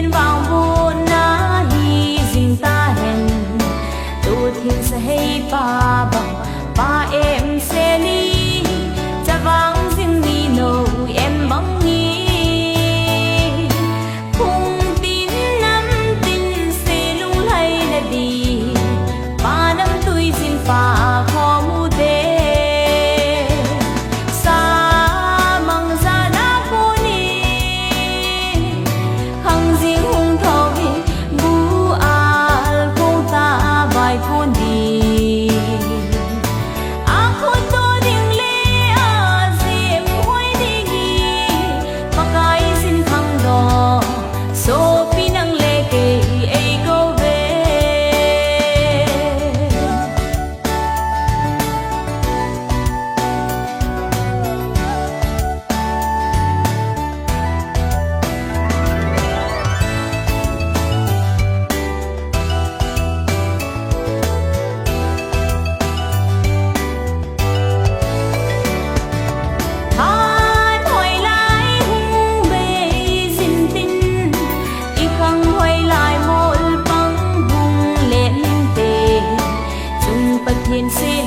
tiên vào vô na hi dinh ta hẹn tu thiên sẽ hay ba bằng ba em sẽ đi cha vang dinh đi nâu em băng nghi khung tin năm tin sẽ lung lay là đi ba năm tuổi dinh pha khó mu đê thiên